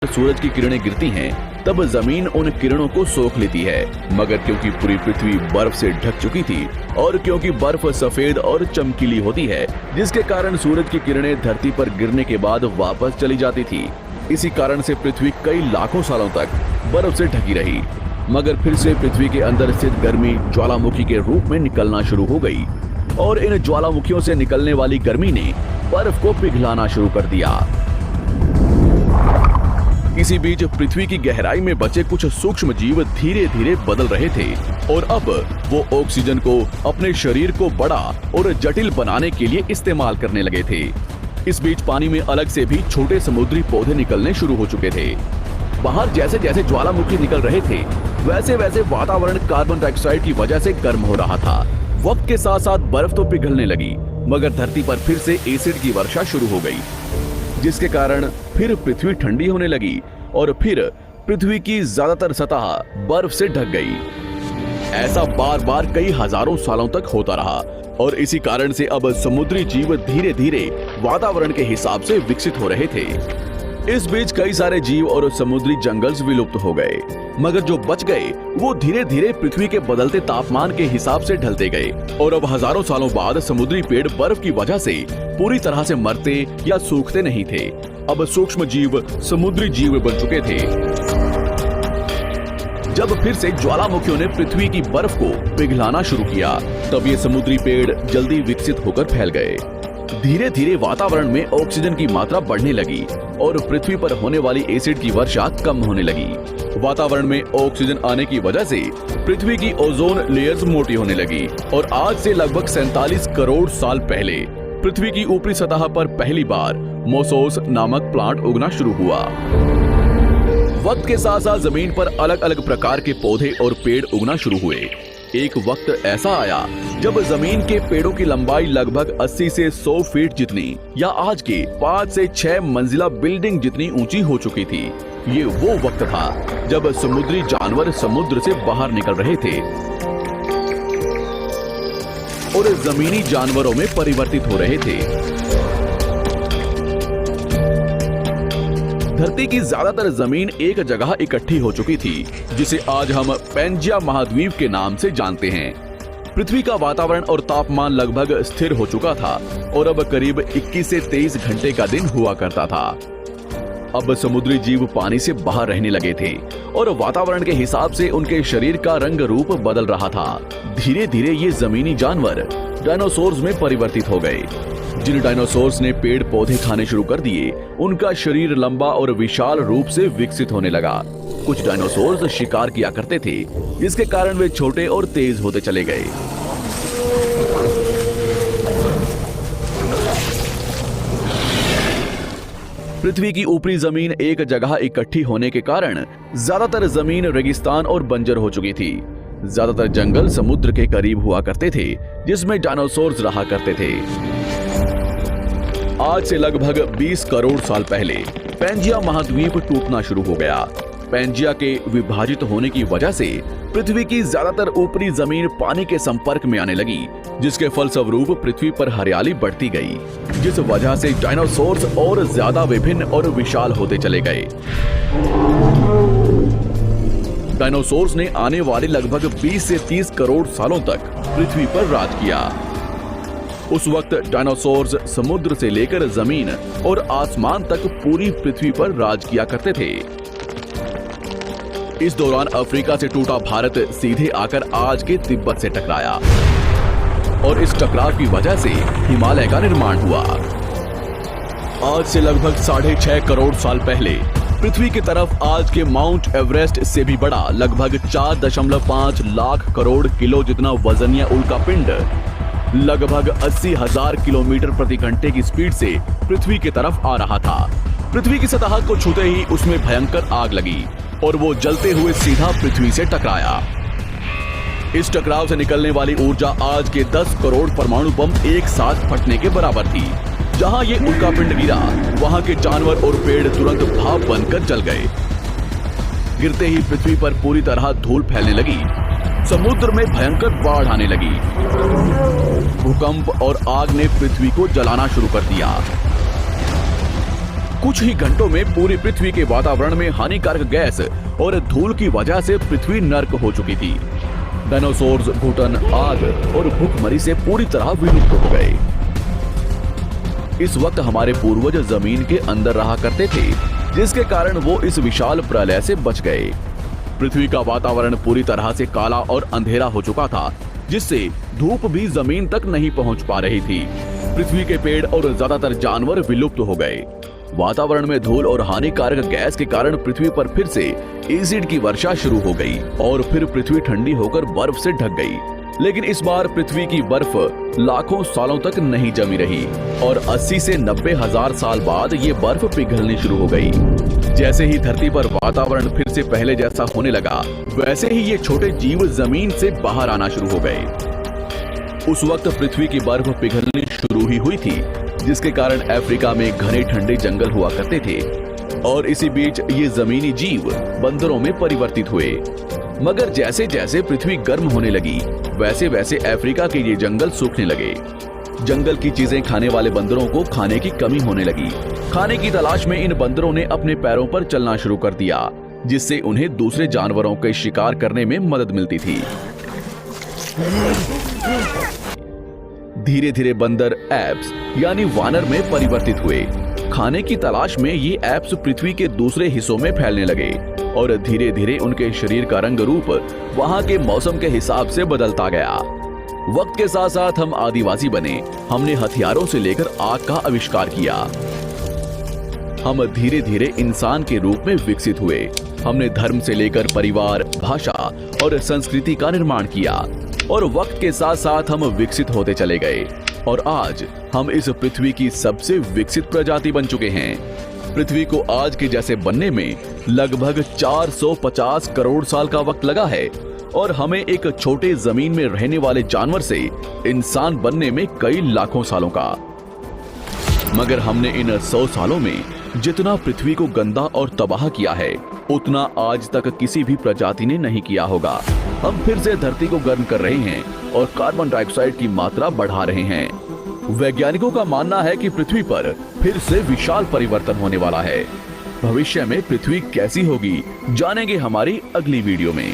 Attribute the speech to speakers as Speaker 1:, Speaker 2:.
Speaker 1: सूरज की किरणें गिरती हैं, तब जमीन उन किरणों को सोख लेती है। मगर क्योंकि पूरी पृथ्वी बर्फ से ढक चुकी थी और क्योंकि बर्फ सफेद और चमकीली होती है, जिसके कारण सूरज की किरणें धरती पर गिरने के बाद वापस चली जाती थी। इसी कारण से पृथ्वी कई लाखों सालों तक बर्फ से ढकी रही। मगर फिर से पृथ्वी के अंदर स्थित गर्मी ज्वालामुखी के रूप में निकलना शुरू हो गई और इन ज्वालामुखियों से निकलने वाली गर्मी ने बर्फ को पिघलाना शुरू कर दिया। इसी बीच पृथ्वी की गहराई में बचे कुछ सूक्ष्म जीव धीरे धीरे बदल रहे थे और अब वो ऑक्सीजन को अपने शरीर को बड़ा और जटिल बनाने के लिए इस्तेमाल करने लगे थे। इस बीच पानी में अलग से भी छोटे समुद्री पौधे निकलने शुरू हो चुके थे। बाहर जैसे जैसे ज्वालामुखी निकल रहे थे, वैसे वैसे वातावरण कार्बन डाइऑक्साइड की वजह से गर्म हो रहा था। वक्त के साथ साथ बर्फ तो पिघलने लगी, मगर धरती पर फिर से एसिड की वर्षा शुरू हो गई, जिसके कारण फिर पृथ्वी ठंडी होने लगी और फिर पृथ्वी की ज्यादातर सतह बर्फ से ढक गई। ऐसा बार बार कई हजारों सालों तक होता रहा और इसी कारण से अब समुद्री जीव धीरे धीरे वातावरण के हिसाब से विकसित हो रहे थे। इस बीच कई सारे जीव और समुद्री जंगल विलुप्त हो गए, मगर जो बच गए वो धीरे धीरे पृथ्वी के बदलते तापमान के हिसाब से ढलते गए और अब हजारों सालों बाद समुद्री पेड़ बर्फ की वजह से पूरी तरह से मरते या सूखते नहीं थे। अब सूक्ष्म जीव समुद्री जीव बन चुके थे। जब फिर से ज्वालामुखियों ने पृथ्वी की बर्फ को पिघलाना शुरू किया, तब ये समुद्री पेड़ जल्दी विकसित होकर फैल गए। धीरे धीरे वातावरण में ऑक्सीजन की मात्रा बढ़ने लगी और पृथ्वी पर होने वाली एसिड की वर्षा कम होने लगी। वातावरण में ऑक्सीजन आने की वजह से पृथ्वी की ओजोन लेयर्स मोटी होने लगी और आज से लगभग 47 करोड़ साल पहले पृथ्वी की ऊपरी सतह पर पहली बार मोसोस नामक प्लांट उगना शुरू हुआ। वक्त के साथ साथ जमीन पर अलग अलग प्रकार के पौधे और पेड़ उगना शुरू हुए। एक वक्त ऐसा आया जब जमीन के पेड़ों की लंबाई लगभग 80 से 100 फीट जितनी या आज के 5 से 6 मंजिला बिल्डिंग जितनी ऊंची हो चुकी थी। ये वो वक्त था जब समुद्री जानवर समुद्र से बाहर निकल रहे थे और जमीनी जानवरों में परिवर्तित हो रहे थे। धरती की ज्यादातर जमीन एक जगह इकट्ठी हो चुकी थी, जिसे आज हम पैंजिया महाद्वीप के नाम से जानते हैं। पृथ्वी का वातावरण और तापमान लगभग स्थिर हो चुका था और अब करीब 21 से 23 घंटे का दिन हुआ करता था। अब समुद्री जीव पानी से बाहर रहने लगे थे और वातावरण के हिसाब से उनके शरीर का रंग रूप बदल रहा था। धीरे धीरे ये जमीनी जानवर डायनासोर्स में परिवर्तित हो गए। जिन डायनासोर्स ने पेड़ पौधे खाने शुरू कर दिए, उनका शरीर लंबा और विशाल रूप से विकसित होने लगा। कुछ डायनासोर्स शिकार किया करते थे, जिसके कारण वे छोटे और तेज होते चले गए। पृथ्वी की ऊपरी जमीन एक जगह इकट्ठी होने के कारण ज्यादातर जमीन रेगिस्तान और बंजर हो चुकी थी। ज्यादातर जंगल समुद्र के करीब हुआ करते थे, जिसमें डायनासोर्स रहा करते थे। आज से लगभग 20 करोड़ साल पहले पैंजिया महाद्वीप टूटना शुरू हो गया। पैंजिया के विभाजित होने की वजह से पृथ्वी की ज्यादातर ऊपरी जमीन पानी के संपर्क में आने लगी, जिसके फलस्वरूप पृथ्वी पर हरियाली बढ़ती गई, जिस वजह से डायनासोर्स और ज्यादा विभिन्न और विशाल होते चले गए। डायनासोर्स ने आने वाले लगभग 20 से 30 करोड़ सालों तक पृथ्वी पर राज किया। उस वक्त डायनासोर्स समुद्र से लेकर जमीन और आसमान तक पूरी पृथ्वी पर राज किया करते थे। इस दौरान अफ्रीका से टूटा भारत सीधे आकर आज के तिब्बत से टकराया और इस टकराव की वजह से हिमालय का निर्माण हुआ। आज से लगभग 6.5 करोड़ साल पहले पृथ्वी की तरफ आज के माउंट एवरेस्ट से भी बड़ा लगभग 4.5 लाख करोड़ किलो जितना वजनिया उल्कापिंड लगभग 80,000 किलोमीटर प्रति घंटे की स्पीड से पृथ्वी की तरफ आ रहा था। पृथ्वी की सतह को छूते ही उसमें भयंकर आग लगी और वो जलते हुए सीधा पृथ्वी से टकराया। इस टकराव से निकलने वाली ऊर्जा आज के 10 करोड़ परमाणु बम एक साथ फटने के बराबर थी। जहां ये उल्कापिंड गिरा, वहां के जानवर और पेड़ तुरंत भाप बनकर जल गए। गिरते ही पृथ्वी पर पूरी तरह धूल फैलने लगी। समुद्र में भयंकर बाढ़ आने लगी। भूकंप और आग ने पृथ्वी को जलाना शुरू कर दिया। कुछ ही घंटों में पूरी पृथ्वी के वातावरण में हानिकारक गैस और धूल की वजह से पृथ्वी नर्क हो चुकी थी। डायनासोर्स, घुटन, आग और भूखमरी से पूरी तरह विलुप्त हो गए। इस वक्त हमारे पूर्वज जमीन के अंदर रहा करते थे, जिसके कारण वो इस विशाल प्रलय से बच गए। पृथ्वी का वातावरण पूरी तरह से काला और अंधेरा हो चुका था, जिससे धूप भी जमीन तक नहीं पहुंच पा रही थी। पृथ्वी के पेड़ और ज्यादातर जानवर विलुप्त हो गए। वातावरण में धूल और हानिकारक गैस के कारण पृथ्वी पर फिर से एसिड की वर्षा शुरू हो गई और फिर पृथ्वी ठंडी होकर बर्फ से ढक गई। लेकिन इस बार पृथ्वी की बर्फ लाखों सालों तक नहीं जमी रही और 80 से 90 हजार साल बाद ये बर्फ पिघलनी शुरू हो गई। जैसे ही धरती पर वातावरण फिर से पहले जैसा होने लगा, वैसे ही ये छोटे जीव जमीन से बाहर आना शुरू हो गए। उस वक्त पृथ्वी की बर्फ पिघलनी शुरू ही हुई थी, जिसके कारण अफ्रीका में घने ठंडे जंगल हुआ करते थे और इसी बीच ये जमीनी जीव बंदरों में परिवर्तित हुए। मगर जैसे जैसे पृथ्वी गर्म होने लगी, वैसे वैसे अफ्रीका के ये जंगल सूखने लगे। जंगल की चीजें खाने वाले बंदरों को खाने की कमी होने लगी। खाने की तलाश में इन बंदरों ने अपने पैरों पर चलना शुरू कर दिया, जिससे उन्हें दूसरे जानवरों के शिकार करने में मदद मिलती थी। धीरे धीरे बंदर एप्स यानी वानर में परिवर्तित हुए। खाने की तलाश में ये एप्स पृथ्वी के दूसरे हिस्सों में फैलने लगे और धीरे धीरे उनके शरीर का रंग रूप वहां के मौसम के हिसाब से बदलता गया। वक्त के साथ साथ हम आदिवासी बने। हमने हथियारों से लेकर आग का आविष्कार किया। हम धीरे धीरे इंसान के रूप में विकसित हुए। हमने धर्म से लेकर परिवार, भाषा और संस्कृति का निर्माण किया और वक्त के साथ साथ हम विकसित होते चले गए और आज हम इस पृथ्वी की सबसे विकसित प्रजाति बन चुके हैं। पृथ्वी को आज के जैसे बनने में लगभग 450 करोड़ साल का वक्त लगा है और हमें एक छोटे जमीन में रहने वाले जानवर से इंसान बनने में कई लाखों सालों का। मगर हमने इन 100 सालों में जितना पृथ्वी को गंदा और तबाह किया है, उतना आज तक किसी भी प्रजाति ने नहीं किया होगा। हम फिर से धरती को गर्म कर रहे हैं और कार्बन डाइऑक्साइड की मात्रा बढ़ा रहे हैं। वैज्ञानिकों का मानना है कि पृथ्वी पर फिर से विशाल परिवर्तन होने वाला है। भविष्य में पृथ्वी कैसी होगी, जानेंगे हमारी अगली वीडियो में।